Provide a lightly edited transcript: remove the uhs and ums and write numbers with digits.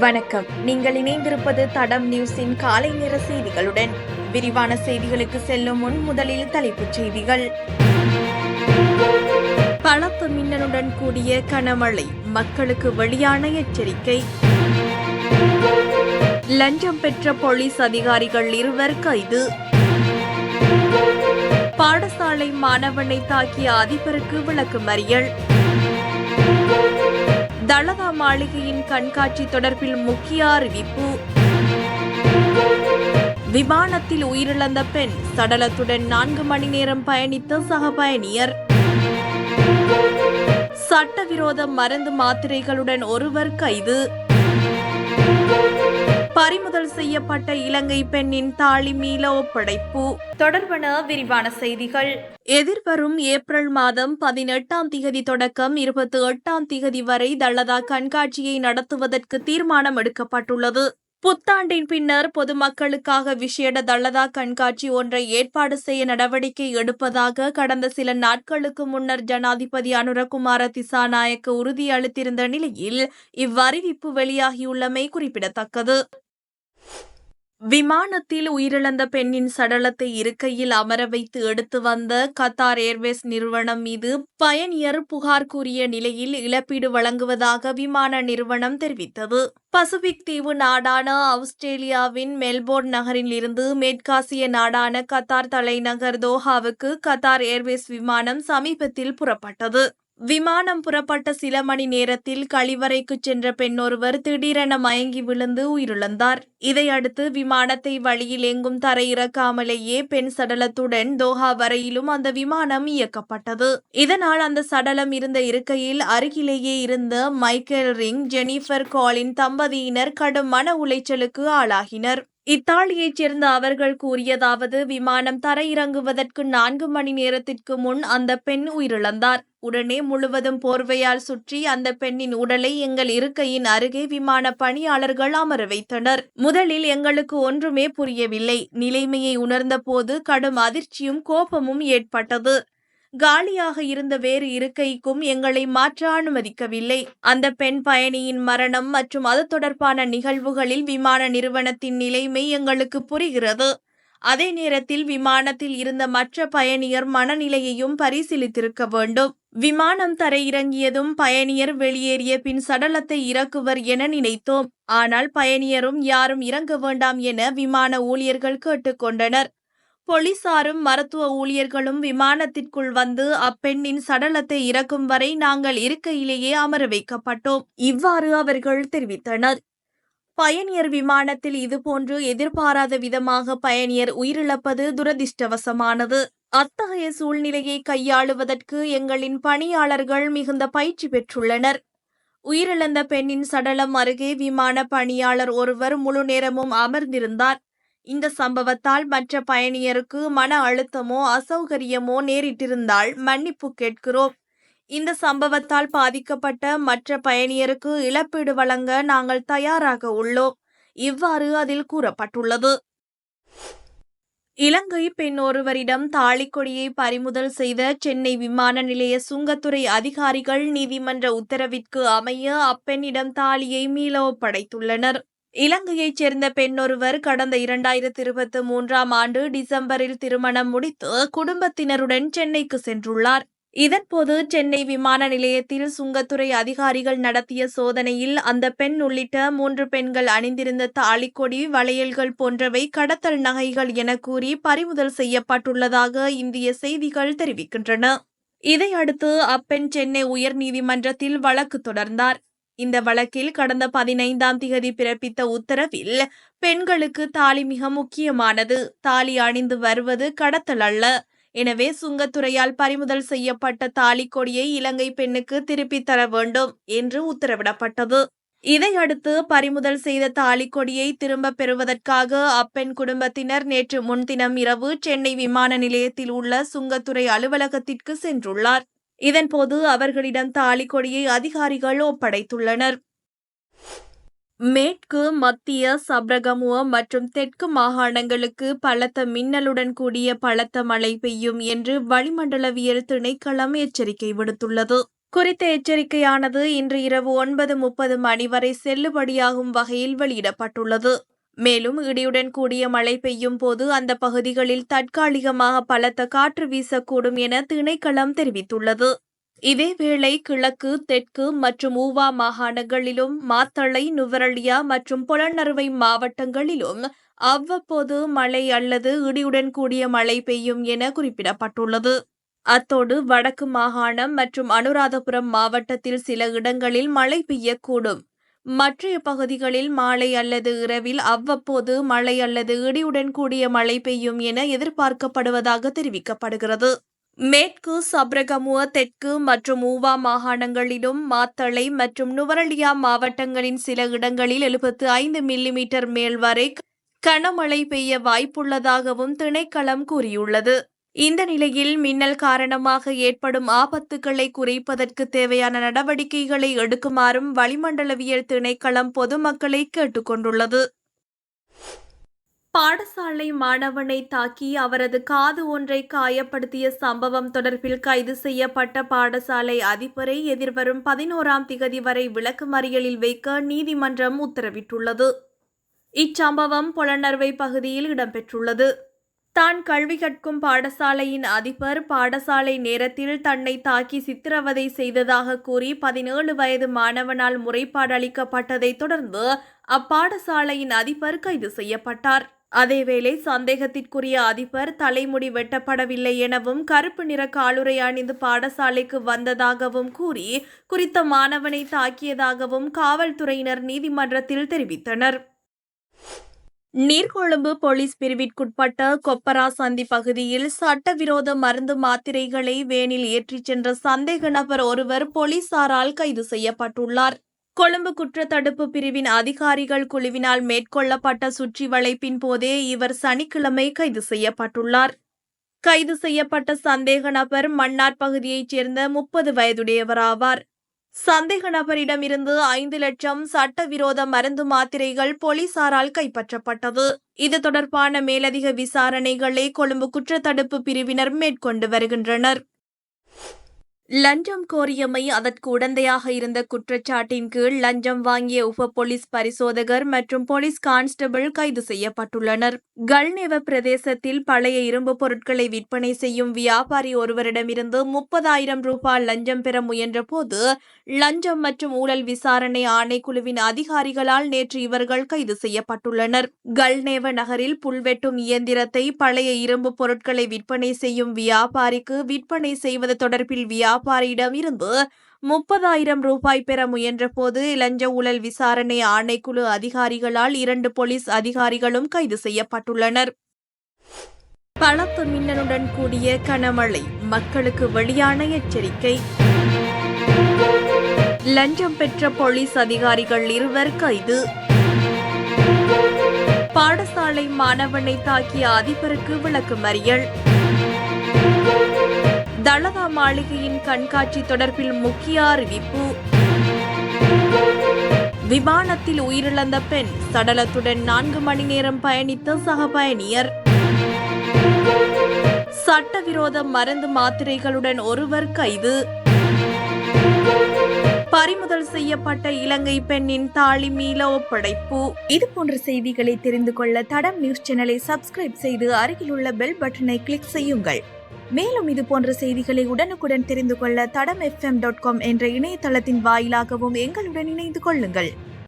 வணக்கம். நீங்கள் இணைந்திருப்பது தடம் நியூஸின் காலை நேர செய்திகளுடன். விரிவான செய்திகளுக்கு செல்லும் முன் முதலில் தலைப்புச் செய்திகள். பலத்த மின்னலுடன் கூடிய கனமழை, மக்களுக்கு வெளியான எச்சரிக்கை. லஞ்சம் பெற்ற போலீஸ் அதிகாரிகள் 2 கைது. பாடசாலை மாணவனை தாக்கிய அதிபருக்கு விளக்கமறியல். தலதா மாளிகையின் கண்காட்சி தொடர்பில் முக்கிய அறிவிப்பு. விமானத்தில் உயிரிழந்த பெண், சடலத்துடன் 4 மணி நேரம் பயணித்த சக பயணியர். சட்டவிரோத மருந்து மாத்திரைகளுடன் 1 கைது. பறிமுதல் செய்யப்பட்ட இலங்கை பெண்ணின் தாலி மீள ஒப்படைப்பு. தொடர்பான விரிவான செய்திகள். எதிர்வரும் ஏப்ரல் மாதம் 18ஆம் திகதி தொடக்கம் 28ஆம் திகதி வரை தலதா கண்காட்சியை நடத்துவதற்கு தீர்மானம் எடுக்கப்பட்டுள்ளது. புத்தாண்டின் பின்னர் பொதுமக்களுக்காக விசேட தலதா கண்காட்சி ஒன்றை ஏற்பாடு செய்ய நடவடிக்கை எடுப்பதாக கடந்த சில நாட்களுக்கு முன்னர் ஜனாதிபதி அனுரகுமார திசாநாயக்க உறுதியளித்திருந்த நிலையில் இவ்வறிவிப்பு வெளியாகியுள்ளமை குறிப்பிடத்தக்கது. விமானத்தில் உயிரிழந்த பெண்ணின் சடலத்தை இருக்கையில் அமர வைத்து எடுத்து வந்த கத்தார் ஏர்வேஸ் நிறுவனம் மீது பயணியர் புகார் கூறிய நிலையில் இழப்பீடு வழங்குவதாக விமான நிறுவனம் தெரிவித்தது. பசிபிக் தீவு நாடான ஆஸ்திரேலியாவின் மெல்போர்ன் நகரில் இருந்து மேற்காசிய நாடான கத்தார் தலைநகர் தோஹாவுக்கு கத்தார் ஏர்வேஸ் விமானம் சமீபத்தில் புறப்பட்டது. விமானம் புறப்பட்ட சில மணி நேரத்தில் கழிவறைக்கு சென்ற பெண்ணொருவர் திடீரென மயங்கி விழுந்து உயிரிழந்தார். இதையடுத்து விமானத்தை வழியில் எங்கும் தரையிறக்காமலேயே பெண் சடலத்துடன் தோஹா வரையிலும் அந்த விமானம் இயக்கப்பட்டது. இதனால் அந்த சடலம் இருந்த இருக்கையில் அருகிலேயே இருந்த மைக்கேல் ரிங், ஜெனிஃபர் காலின் தம்பதியினர் கடும் மன உளைச்சலுக்கு ஆளாகினர். இத்தாலியைச் சேர்ந்த அவர்கள் கூறியதாவது: விமானம் தரையிறங்குவதற்கு 4 மணி நேரத்திற்கு முன் அந்த பெண் உயிரிழந்தார். உடனே முழுவதும் போர்வையால் சுற்றி அந்த பெண்ணின் உடலை எங்கள் இருக்கையின் அருகே விமான பணியாளர்கள் அமர வைத்தனர். முதலில் எங்களுக்கு ஒன்றுமே புரியவில்லை. நிலைமையை உணர்ந்த போது கடும் அதிர்ச்சியும் கோபமும் ஏற்பட்டது. காலியாக இருந்த வேறு இருக்கைக்கும் எங்களை மாற்ற அனுமதிக்கவில்லை. அந்த பெண் பயணியின் மரணம் மற்றும் அது தொடர்பான நிகழ்வுகளில் விமான நிறுவனத்தின் நிலைமை எங்களுக்கு புரிகிறது. அதே நேரத்தில் விமானத்தில் இருந்த மற்ற பயணியர் மனநிலையையும் பரிசீலித்திருக்க வேண்டும். விமானம் தரையிறங்கியதும் பயணியர் வெளியேறிய பின் சடலத்தை இறக்குவர் என நினைத்தோம். ஆனால் பயணியரும் யாரும் இறங்க வேண்டாம் என விமான ஊழியர்கள் கேட்டுக்கொண்டனர். போலீசாரும் மருத்துவ ஊழியர்களும் விமானத்திற்குள் வந்து அப்பெண்ணின் சடலத்தை இறக்கும் வரை நாங்கள் இருக்கையிலேயே அமர வைக்கப்பட்டோம். இவ்வாறு அவர்கள் தெரிவித்தனர். பயணியர் விமானத்தில் இதுபோன்று எதிர்பாராத விதமாக பயணியர் உயிரிழப்பது துரதிர்ஷ்டவசமானது. அத்தகைய சூழ்நிலையை கையாளுவதற்கு எங்களின் பணியாளர்கள் மிகுந்த பயிற்சி பெற்றுள்ளனர். உயிரிழந்த பெண்ணின் சடலம் அருகே விமான பணியாளர் ஒருவர் முழு நேரமும் அமர்ந்திருந்தார். இந்த சம்பவத்தால் மற்ற பயணியருக்கு மன அழுத்தமோ அசௌகரியமோ நேரிட்டிருந்தால் மன்னிப்பு கேட்கிறோம். இந்த சம்பவத்தால் பாதிக்கப்பட்ட மற்ற பயணியருக்கு இழப்பீடு வழங்க நாங்கள் தயாராக உள்ளோம். இவ்வாறு அதில் கூறப்பட்டுள்ளது. இலங்கை பெண் ஒருவரிடம் தாலிக்கொடியை பறிமுதல் செய்த சென்னை விமான நிலைய சுங்கத்துறை அதிகாரிகள் நீதிமன்ற உத்தரவிற்கு அமைய அப்பெண்ணிடம் தாலியை மீள ஒப்படைத்துள்ளனர். இலங்கையைச் சேர்ந்த பெண்ணொருவர் கடந்த 2023ஆம் ஆண்டு டிசம்பரில் திருமணம் முடித்து குடும்பத்தினருடன் சென்னைக்கு சென்றுள்ளார். இதன்போது சென்னை விமான நிலையத்தில் சுங்கத்துறை அதிகாரிகள் நடத்திய சோதனையில் அந்த பெண் உள்ளிட்ட 3 பெண்கள் அணிந்திருந்த தாலிக்கொடி, வளையல்கள் போன்றவை கடத்தல் நகைகள் என கூறி பறிமுதல் செய்யப்பட்டுள்ளதாக இந்திய செய்திகள் தெரிவிக்கின்றன. இதையடுத்து அப்பெண் சென்னை உயர்நீதிமன்றத்தில் வழக்கு தொடர்ந்தார். இந்த வழக்கில் கடந்த 15ஆம் திகதி பிறப்பித்த உத்தரவில் பெண்களுக்கு தாலி மிக முக்கியமானது, தாலி அணிந்து வருவது கடத்தல் அல்ல. எனவே சுங்கத்துறையால் பறிமுதல் செய்யப்பட்ட தாலிக்கொடியை இலங்கை பெண்ணுக்கு திருப்பித் தர வேண்டும் என்று உத்தரவிடப்பட்டது. இதையடுத்து பறிமுதல் செய்த தாலிக்கொடியை திரும்பப் பெறுவதற்காக அப்பெண் குடும்பத்தினர் நேற்று முன்தினம் இரவு சென்னை விமான நிலையத்தில் உள்ள சுங்கத்துறை அலுவலகத்திற்கு சென்றுள்ளார். இதன்போது அவர்களிடம் தாலிக்கொடியை அதிகாரிகள் ஒப்படைத்துள்ளனர். மேற்கு, மத்திய, சப்ரகமுவ மற்றும் தெற்கு மாகாணங்களுக்கு பலத்த மின்னலுடன் கூடிய பலத்த மழை பெய்யும் என்று வளிமண்டலவியல் திணைக்களம் எச்சரிக்கை விடுத்துள்ளது. குறித்த எச்சரிக்கையானது இன்று இரவு 9:30 மணி வரை செல்லுபடியாகும் வகையில் வெளியிடப்பட்டுள்ளது. மேலும் இடியுடன் கூடிய மழை பெய்யும் போது அந்த பகுதிகளில் தற்காலிகமாக பலத்த காற்று வீசக்கூடும் என திணைக்களம் தெரிவித்துள்ளது. இதேவேளை கிழக்கு, தெற்கு மற்றும் ஊவா மாகாணங்களிலும் மாத்தளை, நுவரெலியா மற்றும் பொலன்னறுவை மாவட்டங்களிலும் அவ்வப்போது மழை அல்லது இடியுடன் கூடிய மழை பெய்யும் என குறிப்பிடப்பட்டுள்ளது. அத்தோடு வடக்கு மாகாணம் மற்றும் அனுராதபுரம் மாவட்டத்தில் சில இடங்களில் மழை பெய்யக்கூடும். மற்றைய பகுதிகளில் மாலை அல்லது இரவில் அவ்வப்போது மழை அல்லது இடியுடன் கூடிய மழை பெய்யும் என எதிர்பார்க்கப்படுவதாக தெரிவிக்கப்படுகிறது. மேற்கு, சப்ரகமுவ, தெற்கு மற்றும் ஊவா மாகாணங்களிலும் மாத்தளை மற்றும் நுவரெலியா மாவட்டங்களின் சில இடங்களில் 75 மில்லிமீட்டர் மேல் வரை கனமழை பெய்ய வாய்ப்புள்ளதாகவும் திணைக்களம் கூறியுள்ளது. இந்த நிலையில் மின்னல் காரணமாக ஏற்படும் ஆபத்துக்களை குறைப்பதற்கு தேவையான நடவடிக்கைகளை எடுக்குமாறும் வளிமண்டலவியல் திணைக்களம் பொதுமக்களை கேட்டுக் கொண்டுள்ளது. பாடசாலை மாணவனை தாக்கி அவரது காது ஒன்றை காயப்படுத்திய சம்பவம் தொடர்பில் கைது செய்யப்பட்ட பாடசாலை அதிபரை எதிர்வரும் 11ஆம் திகதி வரை விளக்கமறியலில் வைக்க நீதிமன்றம் உத்தரவிட்டுள்ளது. இச்சம்பவம் பொலன்னறுவை பகுதியில் இடம்பெற்றுள்ளது. தான் கல்வி கற்கும் பாடசாலையின் அதிபர் பாடசாலை நேரத்தில் தன்னை தாக்கி சித்திரவதை செய்ததாக கூறி 17 வயது மாணவனால் முறைப்பாடு அளிக்கப்பட்டதை தொடர்ந்து அப்பாடசாலையின் அதிபர் கைது செய்யப்பட்டார். அதேவேளை சந்தேகத்திற்குரிய அதிபர் தலைமுடி வெட்டப்படவில்லை எனவும் கருப்பு நிற காலுறை அணிந்து பாடசாலைக்கு வந்ததாகவும் கூறி குறித்த மாணவனை தாக்கியதாகவும் காவல்துறையினர் நீதிமன்றத்தில் தெரிவித்தனர். நீர்கொழும்பு போலீஸ் பிரிவிற்குட்பட்ட கொப்பரா சந்தி பகுதியில் சட்டவிரோத மருந்து மாத்திரைகளை வேனில் ஏற்றிச் சென்ற சந்தேக நபர் ஒருவர் போலீசாரால் கைது செய்யப்பட்டுள்ளார். கொழும்பு குற்றத்தடுப்பு பிரிவின் அதிகாரிகள் குழுவினால் மேற்கொள்ளப்பட்ட சுற்றி வளைப்பின் போதே இவர் சனிக்கிழமை கைது செய்யப்பட்டுள்ளார். கைது செய்யப்பட்ட சந்தேக நபர் மன்னார் பகுதியைச் சேர்ந்த 30 வயதுடையவராவார். சந்தேக நபரிடமிருந்து 5 லட்சம் சட்டவிரோத மருந்து மாத்திரைகள் போலீசாரால் கைப்பற்றப்பட்டது. இது தொடர்பான மேலதிக விசாரணைகளை கொழும்பு குற்றத்தடுப்பு பிரிவினர் மேற்கொண்டு வருகின்றனர். லஞ்சம் கோரியமை அதற்கு உடந்தையாக இருந்த குற்றச்சாட்டின் கீழ் லஞ்சம் வாங்கிய உப போலீஸ் பரிசோதகர் மற்றும் போலீஸ் கான்ஸ்டபிள் கைது செய்யப்பட்டுள்ளனர். கல்நெவ பிரதேசத்தில் பழைய இரும்பு பொருட்களை விற்பனை செய்யும் வியாபாரி ஒருவரிடமிருந்து 30,000 ரூபாய் லஞ்சம் பெற முயன்ற போது லஞ்சம் மற்றும் ஊழல் விசாரணை ஆணைக்குழுவின் அதிகாரிகளால் நேற்று இவர்கள் கைது செய்யப்பட்டுள்ளனர். கல்நெவ நகரில் புல்வெட்டும் இயந்திரத்தை பழைய இரும்பு பொருட்களை விற்பனை செய்யும் வியாபாரிக்கு விற்பனை செய்வது தொடர்பில் வியாபாரியிடம் இருந்து 30,000 ரூபாய் பெற முயன்ற போது லஞ்ச ஊழல் விசாரணை ஆணைக்குழு அதிகாரிகளால் 2 போலீஸ் அதிகாரிகளும் கைது செய்யப்பட்டுள்ளனர். பலத்த மின்னலுடன் கூடிய கனமழை, மக்களுக்கு வெளியான எச்சரிக்கை. லஞ்சம் பெற்ற போலீஸ் அதிகாரிகள் 2 கைது. பாடசாலை மாணவனை தாக்கிய அதிபருக்கு விளக்கமறியல். தலதா மாளிகையின் கண்காட்சி தொடர்பில் முக்கிய அறிவிப்பு. விமானத்தில் உயிரிழந்த பெண், சடலத்துடன் 4 மணி நேரம் பயணித்த சக பயணியர். சட்டவிரோத மருந்து மாத்திரைகளுடன் ஒருவர் கைது. பறிமுதல் செய்யப்பட்ட இலங்கை பெண்ணின் தாலி மீள ஒப்படைப்பு. இதுபோன்ற செய்திகளை தெரிந்து கொள்ள தடம் நியூஸ் சேனலை சப்ஸ்கிரைப் செய்து அருகிலுள்ள பெல் பட்டனை கிளிக் செய்யுங்கள். மேலும் இது போன்ற செய்திகளை உடனுக்குடன் தெரிந்து கொள்ள தடம் fm.com என்ற இணையதளத்தின் வாயிலாகவும் எங்களுடன் இணைந்து கொள்ளுங்கள்.